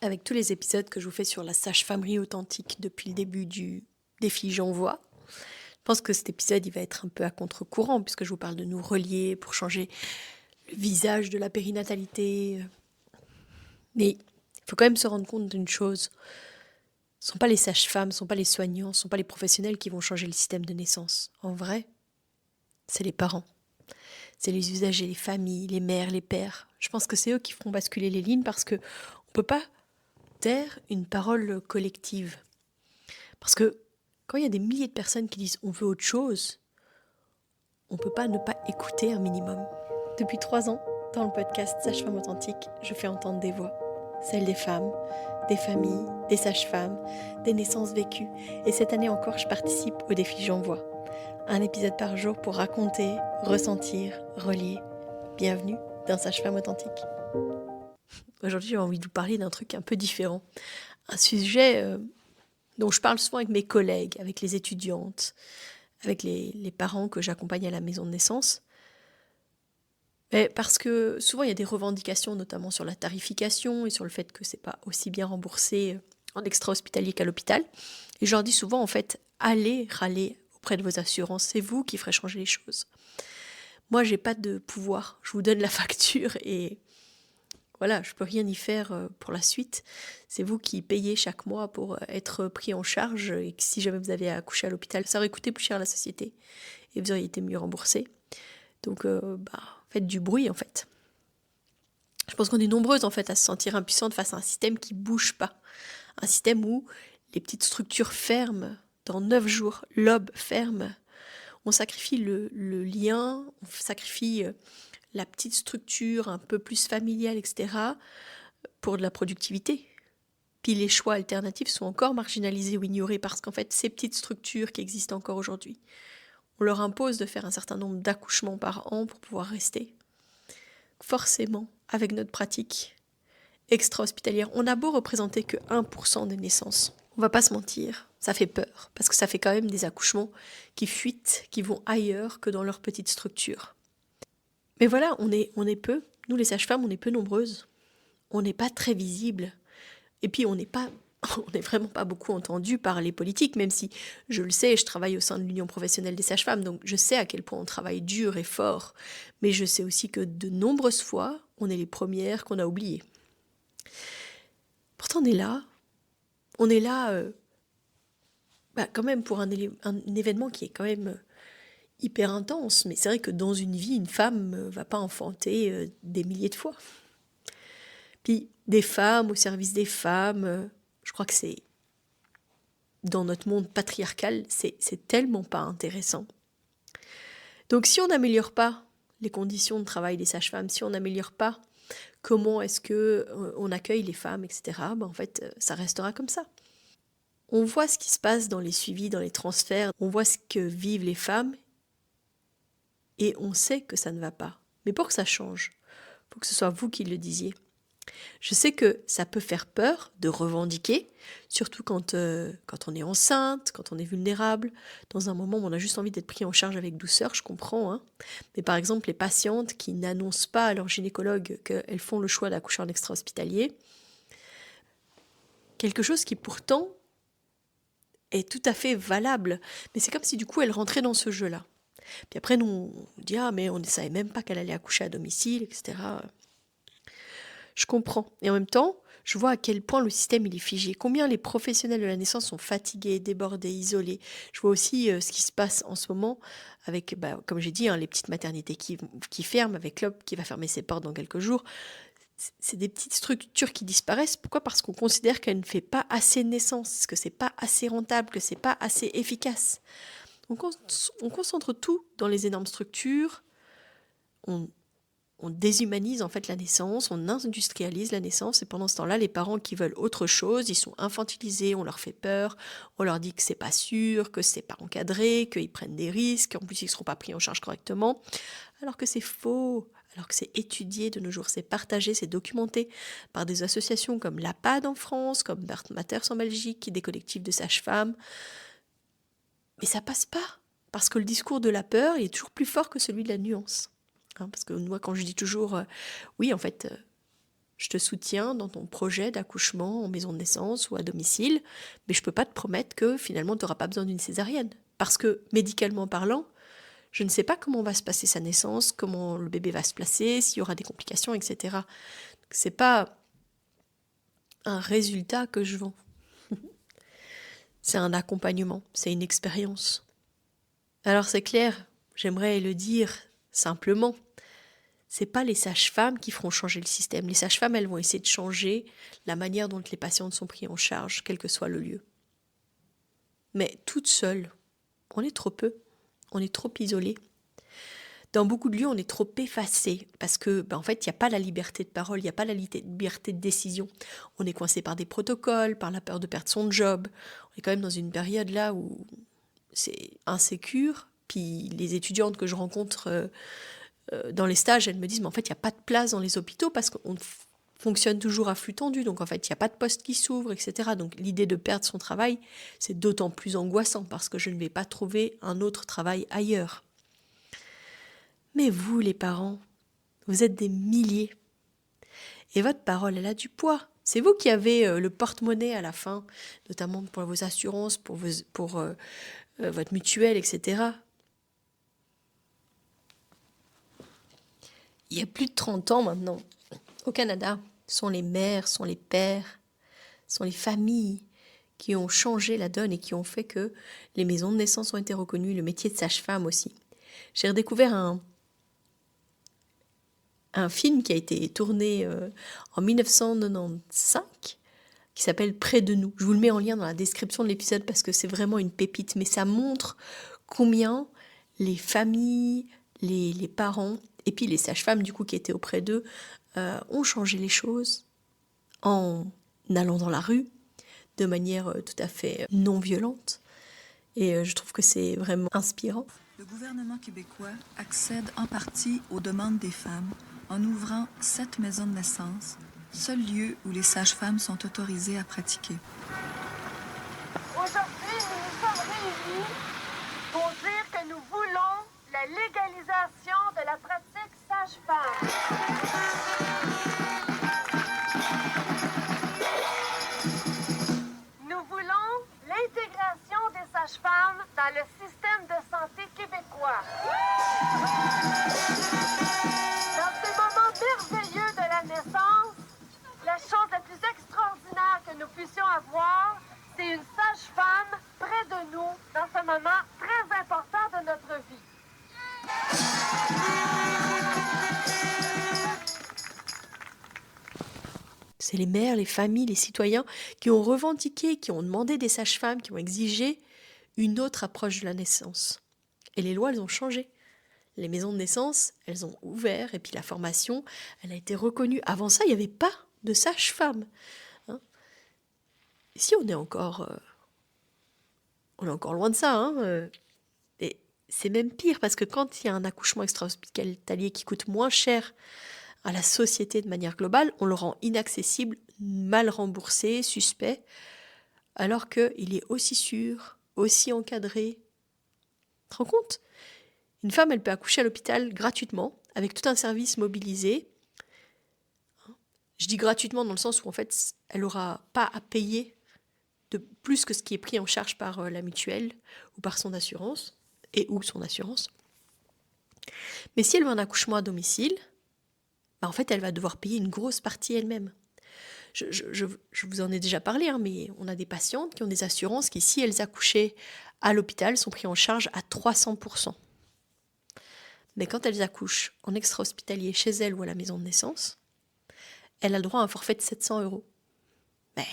avec tous les épisodes que je vous fais sur la sage-famerie authentique depuis le début du défi J'envoie. Je pense que cet épisode il va être un peu à contre-courant puisque je vous parle de nous relier pour changer le visage de la périnatalité. Mais il faut quand même se rendre compte d'une chose. Ce ne sont pas les sages-femmes, ce ne sont pas les soignants, ce ne sont pas les professionnels qui vont changer le système de naissance. En vrai, c'est les parents. C'est les usagers, les familles, les mères, les pères. Je pense que c'est eux qui feront basculer les lignes parce qu'on ne peut pas taire une parole collective. Parce que quand il y a des milliers de personnes qui disent on veut autre chose, on ne peut pas ne pas écouter un minimum. Depuis 3 ans, dans le podcast Sage-Femme Authentique, je fais entendre des voix. Celles des femmes, des familles, des sages-femmes, des naissances vécues. Et cette année encore, je participe au défi J'envoie. Un épisode par jour pour raconter, ressentir, relier. Bienvenue dans Sage-Femme Authentique. Aujourd'hui, j'ai envie de vous parler d'un truc un peu différent. Un sujet dont je parle souvent avec mes collègues, avec les étudiantes, avec les parents que j'accompagne à la maison de naissance. Mais parce que souvent il y a des revendications, notamment sur la tarification et sur le fait que c'est pas aussi bien remboursé en extra-hospitalier qu'à l'hôpital. Et je leur dis souvent, en fait, allez râler auprès de vos assurances, c'est vous qui ferez changer les choses. Moi, j'ai pas de pouvoir, je vous donne la facture et voilà, je peux rien y faire pour la suite. C'est vous qui payez chaque mois pour être pris en charge et que si jamais vous avez accouché à l'hôpital, ça aurait coûté plus cher à la société et vous auriez été mieux remboursé. Donc, faites du bruit en fait. Je pense qu'on est nombreuses en fait à se sentir impuissantes face à un système qui bouge pas. Un système où les petites structures ferment dans 9 jours, l'aube ferme. On sacrifie le lien, on sacrifie la petite structure un peu plus familiale, etc. pour de la productivité. Puis les choix alternatifs sont encore marginalisés ou ignorés parce qu'en fait, ces petites structures qui existent encore aujourd'hui, on leur impose de faire un certain nombre d'accouchements par an pour pouvoir rester. Forcément, avec notre pratique extra-hospitalière, on a beau représenter que 1% des naissances. On va pas se mentir, ça fait peur, parce que ça fait quand même des accouchements qui fuitent, qui vont ailleurs que dans leur petite structure. Mais voilà, on est peu, nous les sages-femmes, on est peu nombreuses, on n'est pas très visibles, et puis on n'est vraiment pas beaucoup entendu par les politiques, même si je le sais, je travaille au sein de l'Union professionnelle des sages-femmes, donc je sais à quel point on travaille dur et fort, mais je sais aussi que de nombreuses fois, on est les premières qu'on a oubliées. Pourtant on est là quand même pour un événement qui est quand même hyper intense, mais c'est vrai que dans une vie, une femme ne va pas enfanter des milliers de fois. Puis des femmes au service des femmes, je crois que c'est dans notre monde patriarcal, c'est tellement pas intéressant. Donc si on n'améliore pas les conditions de travail des sages-femmes, si on n'améliore pas comment est-ce que on accueille les femmes, etc., en fait, ça restera comme ça. On voit ce qui se passe dans les suivis, dans les transferts, on voit ce que vivent les femmes et on sait que ça ne va pas. Mais pour que ça change, il faut que ce soit vous qui le disiez. Je sais que ça peut faire peur de revendiquer, surtout quand on est enceinte, quand on est vulnérable, dans un moment où on a juste envie d'être pris en charge avec douceur, je comprends. Hein. Mais par exemple, les patientes qui n'annoncent pas à leur gynécologue qu'elles font le choix d'accoucher en extra-hospitalier, quelque chose qui pourtant est tout à fait valable, mais c'est comme si du coup elles rentraient dans ce jeu-là. Puis après, nous, on dit « Ah, mais on ne savait même pas qu'elle allait accoucher à domicile, etc. » Je comprends. Et en même temps, je vois à quel point le système il est figé. Combien les professionnels de la naissance sont fatigués, débordés, isolés. Je vois aussi ce qui se passe en ce moment avec, comme j'ai dit, les petites maternités qui ferment, avec l'OP qui va fermer ses portes dans quelques jours. C'est des petites structures qui disparaissent. Pourquoi ? Parce qu'on considère qu'elle ne fait pas assez de naissances, que c'est pas assez rentable, que c'est pas assez efficace. On concentre tout dans les énormes structures. On déshumanise en fait la naissance, on industrialise la naissance et pendant ce temps-là, les parents qui veulent autre chose, ils sont infantilisés, on leur fait peur, on leur dit que c'est pas sûr, que c'est pas encadré, qu'ils prennent des risques, en plus ils ne seront pas pris en charge correctement, alors que c'est faux, alors que c'est étudié de nos jours, c'est partagé, c'est documenté par des associations comme l'APAD en France, comme Birth Matters en Belgique, des collectifs de sages-femmes, mais ça passe pas, parce que le discours de la peur il est toujours plus fort que celui de la nuance. Parce que moi, quand je dis toujours, oui, en fait, Je te soutiens dans ton projet d'accouchement en maison de naissance ou à domicile, mais je ne peux pas te promettre que finalement tu n'auras pas besoin d'une césarienne. Parce que médicalement parlant, je ne sais pas comment va se passer sa naissance, comment le bébé va se placer, s'il y aura des complications, etc. C'est pas un résultat que je vends. C'est un accompagnement, c'est une expérience. Alors c'est clair, j'aimerais le dire simplement. C'est pas les sages-femmes qui feront changer le système. Les sages-femmes, elles vont essayer de changer la manière dont les patientes sont prises en charge, quel que soit le lieu. Mais toutes seules, on est trop peu, on est trop isolés. Dans beaucoup de lieux, on est trop effacés parce que, en fait, il n'y a pas la liberté de parole, il n'y a pas la liberté de décision. On est coincé par des protocoles, par la peur de perdre son job. On est quand même dans une période là où c'est insécure. Puis les étudiantes que je rencontre dans les stages, elles me disent, mais en fait, il n'y a pas de place dans les hôpitaux parce qu'on fonctionne toujours à flux tendu. Donc, en fait, il n'y a pas de poste qui s'ouvre, etc. Donc, l'idée de perdre son travail, c'est d'autant plus angoissant parce que je ne vais pas trouver un autre travail ailleurs. Mais vous, les parents, vous êtes des milliers. Et votre parole, elle a du poids. C'est vous qui avez le porte-monnaie à la fin, notamment pour vos assurances, pour votre mutuelle, etc. Il y a plus de 30 ans maintenant, au Canada, ce sont les mères, ce sont les pères, ce sont les familles qui ont changé la donne et qui ont fait que les maisons de naissance ont été reconnues, le métier de sage-femme aussi. J'ai redécouvert un film qui a été tourné en 1995 qui s'appelle Près de nous. Je vous le mets en lien dans la description de l'épisode parce que c'est vraiment une pépite, mais ça montre combien les familles, les parents et puis les sages-femmes du coup qui étaient auprès d'eux ont changé les choses en allant dans la rue de manière tout à fait non violente. Et je trouve que c'est vraiment inspirant. Le gouvernement québécois accède en partie aux demandes des femmes en ouvrant 7 maisons de naissance, seul lieu où les sages-femmes sont autorisées à pratiquer. Aujourd'hui, nous nous sommes réunis pour dire que nous voulons la légalisation de la pratique sage-femme. Nous voulons l'intégration des sages-femmes dans le système de santé québécois. Dans ces moments merveilleux de la naissance, la chose la plus extraordinaire que nous puissions avoir, c'est une sage-femme près de nous dans ce moment très important de notre vie. C'est les mères, les familles, les citoyens qui ont revendiqué, qui ont demandé des sages-femmes, qui ont exigé une autre approche de la naissance. Et les lois, elles ont changé. Les maisons de naissance, elles ont ouvert, et puis la formation, elle a été reconnue. Avant ça, il n'y avait pas de sage-femme. Hein. Ici, on est encore loin de ça. Et c'est même pire, parce que quand il y a un accouchement extra-hospitalier qui coûte moins cher à la société de manière globale, on le rend inaccessible, mal remboursé, suspect, alors qu'il est aussi sûr, aussi encadré. Tu te rends compte ? Une femme, elle peut accoucher à l'hôpital gratuitement, avec tout un service mobilisé. Je dis gratuitement dans le sens où, en fait, elle n'aura pas à payer de plus que ce qui est pris en charge par la mutuelle ou par son assurance, ou son assurance. Mais si elle veut un accouchement à domicile, en fait, elle va devoir payer une grosse partie elle-même. Je vous en ai déjà parlé, mais on a des patientes qui ont des assurances qui, si elles accouchaient à l'hôpital, sont prises en charge à 300%. Mais quand elles accouchent en extra-hospitalier chez elles ou à la maison de naissance, elle a le droit à un forfait de 700 €. Mais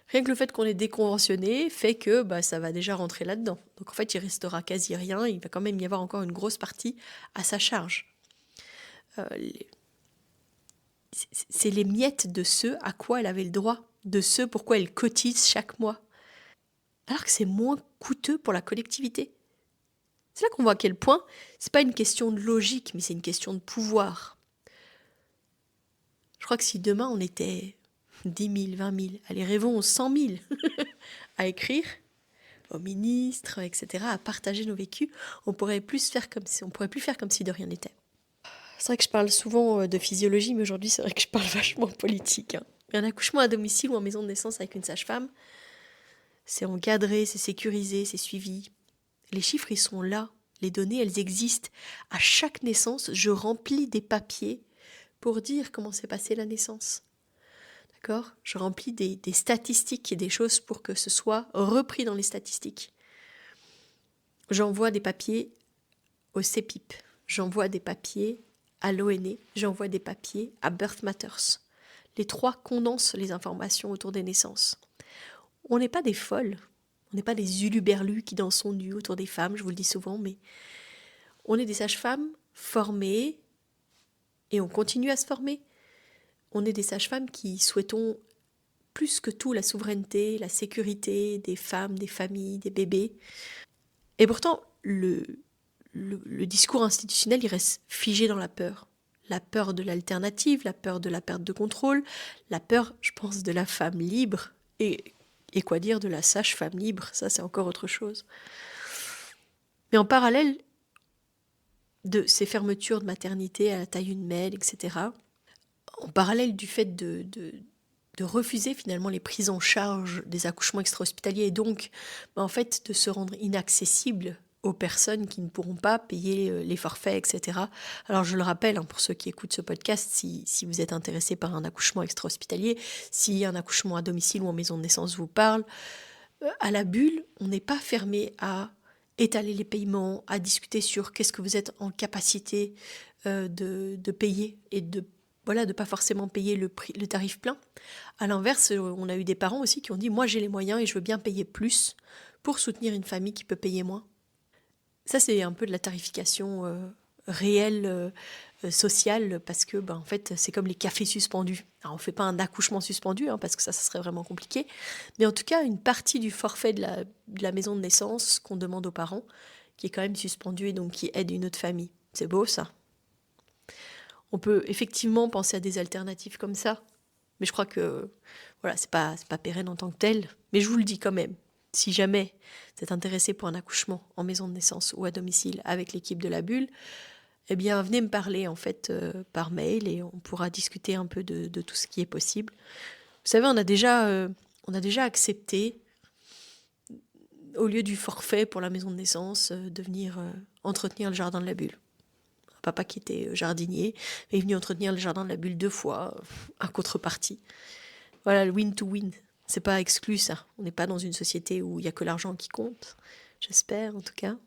rien que le fait qu'on est déconventionné fait que ça va déjà rentrer là-dedans. Donc en fait, il restera quasi rien, il va quand même y avoir encore une grosse partie à sa charge. C'est les miettes de ce à quoi elle avait le droit, de ce pourquoi elle cotise chaque mois. Alors que c'est moins coûteux pour la collectivité. C'est là qu'on voit à quel point c'est pas une question de logique, mais c'est une question de pouvoir. Je crois que si demain on était 10 000, 20 000, allez rêvons 100 000 à écrire aux ministres, etc., à partager nos vécus, on pourrait plus faire comme si de rien n'était. C'est vrai que je parle souvent de physiologie, mais aujourd'hui, c'est vrai que je parle vachement politique, hein. Un accouchement à domicile ou en maison de naissance avec une sage-femme, c'est encadré, c'est sécurisé, c'est suivi. Les chiffres, ils sont là. Les données, elles existent. À chaque naissance, je remplis des papiers pour dire comment s'est passée la naissance. D'accord ? Je remplis des statistiques et des choses pour que ce soit repris dans les statistiques. J'envoie des papiers au CEPIP. J'envoie des papiers à l'ONE. J'envoie des papiers à Birth Matters. Les trois condensent les informations autour des naissances. On n'est pas des folles. On n'est pas des huluberlus qui dansons nus autour des femmes, je vous le dis souvent, mais on est des sages-femmes formées et on continue à se former. On est des sages-femmes qui souhaitons plus que tout la souveraineté, la sécurité des femmes, des familles, des bébés. Et pourtant, le discours institutionnel, il reste figé dans la peur. La peur de l'alternative, la peur de la perte de contrôle, la peur, je pense, de la femme libre. Et quoi dire de la sage-femme libre, ça c'est encore autre chose. Mais en parallèle de ces fermetures de maternité à la taille humaine, etc., en parallèle du fait de refuser finalement les prises en charge des accouchements extra-hospitaliers et donc en fait de se rendre inaccessible aux personnes qui ne pourront pas payer les forfaits, etc. Alors je le rappelle, hein, pour ceux qui écoutent ce podcast, si vous êtes intéressé par un accouchement extra-hospitalier, si un accouchement à domicile ou en maison de naissance vous parle, à la bulle, on n'est pas fermé à étaler les paiements, à discuter sur qu'est-ce que vous êtes en capacité de payer et de pas forcément payer le tarif plein. À l'inverse, on a eu des parents aussi qui ont dit « moi j'ai les moyens et je veux bien payer plus pour soutenir une famille qui peut payer moins ». Ça, c'est un peu de la tarification réelle, sociale, parce que en fait, c'est comme les cafés suspendus. Alors, on ne fait pas un accouchement suspendu, hein, parce que ça serait vraiment compliqué. Mais en tout cas, une partie du forfait de la maison de naissance qu'on demande aux parents, qui est quand même suspendu et donc qui aide une autre famille. C'est beau, ça. On peut effectivement penser à des alternatives comme ça. Mais je crois que voilà, c'est pas pérenne en tant que tel. Mais je vous le dis quand même. Si jamais vous êtes intéressé pour un accouchement en maison de naissance ou à domicile avec l'équipe de la bulle, eh bien venez me parler en fait par mail et on pourra discuter un peu de tout ce qui est possible. Vous savez, on a déjà accepté, au lieu du forfait pour la maison de naissance, de venir entretenir le jardin de la bulle. Un papa qui était jardinier est venu entretenir le jardin de la bulle 2 fois, à contrepartie. Voilà, le win-to-win. C'est pas exclu, ça. On n'est pas dans une société où il n'y a que l'argent qui compte. J'espère, en tout cas.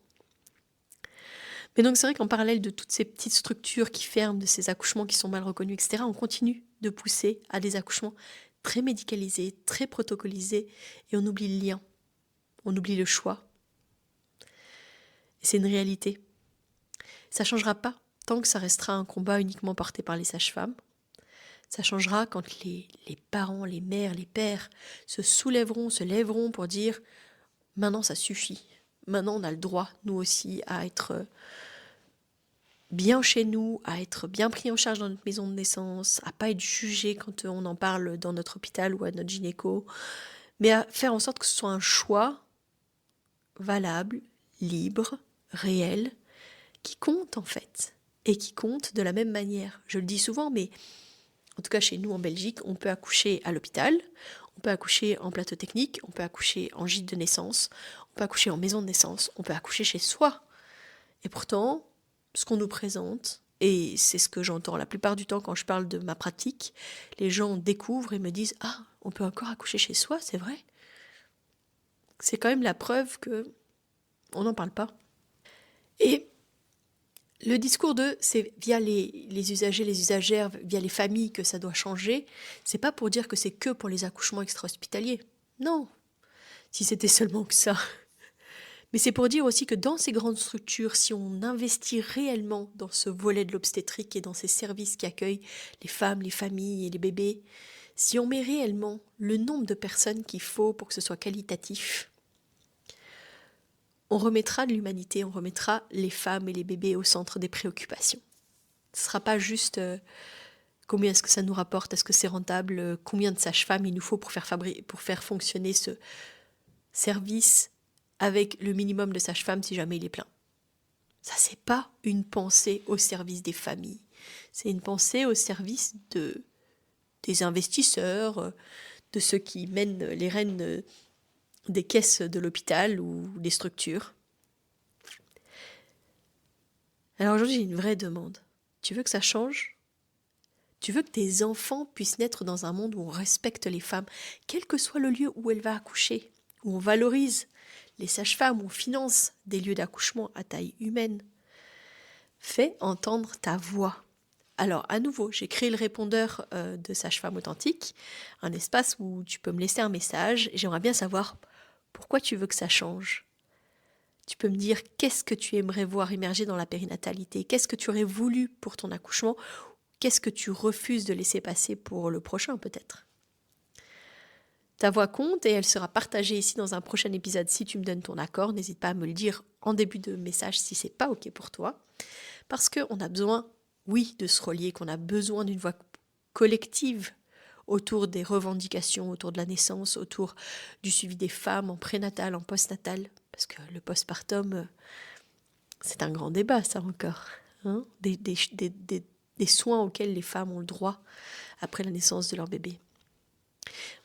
Mais donc, c'est vrai qu'en parallèle de toutes ces petites structures qui ferment, de ces accouchements qui sont mal reconnus, etc., on continue de pousser à des accouchements très médicalisés, très protocolisés, et on oublie le lien. On oublie le choix. Et c'est une réalité. Ça ne changera pas tant que ça restera un combat uniquement porté par les sages-femmes. Ça changera quand les parents, les mères, les pères se lèveront pour dire « maintenant ça suffit, maintenant on a le droit, nous aussi, à être bien chez nous, à être bien pris en charge dans notre maison de naissance, à pas être jugé quand on en parle dans notre hôpital ou à notre gynéco, mais à faire en sorte que ce soit un choix valable, libre, réel, qui compte en fait, et qui compte de la même manière. Je le dis souvent, mais en tout cas, chez nous en Belgique, on peut accoucher à l'hôpital, on peut accoucher en plateau technique, on peut accoucher en gîte de naissance, on peut accoucher en maison de naissance, on peut accoucher chez soi. Et pourtant, ce qu'on nous présente, et c'est ce que j'entends la plupart du temps quand je parle de ma pratique, les gens découvrent et me disent « Ah, on peut encore accoucher chez soi, c'est vrai ?» C'est quand même la preuve qu'on n'en parle pas. Et le discours c'est via les usagers, les usagères, via les familles que ça doit changer, c'est pas pour dire que c'est que pour les accouchements extra-hospitaliers. Non, si c'était seulement que ça. Mais c'est pour dire aussi que dans ces grandes structures, si on investit réellement dans ce volet de l'obstétrique et dans ces services qui accueillent les femmes, les familles et les bébés, si on met réellement le nombre de personnes qu'il faut pour que ce soit qualitatif, on remettra de l'humanité, on remettra les femmes et les bébés au centre des préoccupations. Ce ne sera pas juste combien est-ce que ça nous rapporte, est-ce que c'est rentable, combien de sages-femmes il nous faut pour faire fonctionner ce service avec le minimum de sages-femmes si jamais il est plein. Ça, c'est pas une pensée au service des familles. C'est une pensée au service des investisseurs, de ceux qui mènent les rênes des caisses de l'hôpital ou des structures. Alors aujourd'hui, j'ai une vraie demande. Tu veux que ça change ? Tu veux que tes enfants puissent naître dans un monde où on respecte les femmes, quel que soit le lieu où elle va accoucher, où on valorise les sages-femmes, où on finance des lieux d'accouchement à taille humaine. Fais entendre ta voix. Alors, à nouveau, j'ai créé le répondeur de Sage-Femme Authentique, un espace où tu peux me laisser un message. J'aimerais bien savoir pourquoi tu veux que ça change. Tu peux me dire qu'est-ce que tu aimerais voir émerger dans la périnatalité, qu'est-ce que tu aurais voulu pour ton accouchement, qu'est-ce que tu refuses de laisser passer pour le prochain peut-être. Ta voix compte et elle sera partagée ici dans un prochain épisode si tu me donnes ton accord. N'hésite pas à me le dire en début de message si c'est pas OK pour toi. Parce qu'on a besoin, oui, de se relier, qu'on a besoin d'une voix collective autour des revendications, autour de la naissance, autour du suivi des femmes en prénatal, en postnatal. Parce que le postpartum, c'est un grand débat, ça encore. Hein, des soins auxquels les femmes ont le droit après la naissance de leur bébé.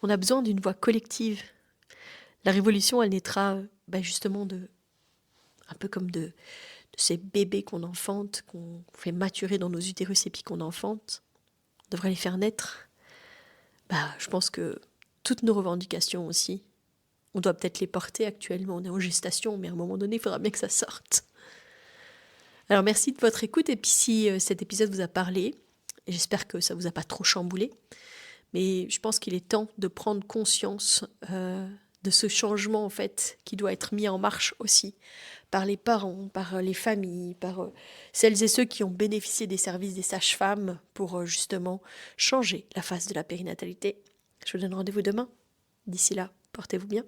On a besoin d'une voix collective. La révolution, elle naîtra justement un peu comme de ces bébés qu'on enfante, qu'on fait maturer dans nos utérus et puis qu'on enfante. On devrait les faire naître. Je pense que toutes nos revendications aussi, on doit peut-être les porter actuellement. On est en gestation, mais à un moment donné, il faudra bien que ça sorte. Alors merci de votre écoute et puis si cet épisode vous a parlé, j'espère que ça vous a pas trop chamboulé, mais je pense qu'il est temps de prendre conscience de ce changement en fait qui doit être mis en marche aussi par les parents, par les familles, par celles et ceux qui ont bénéficié des services des sages-femmes pour justement changer la face de la périnatalité. Je vous donne rendez-vous demain. D'ici là, portez-vous bien.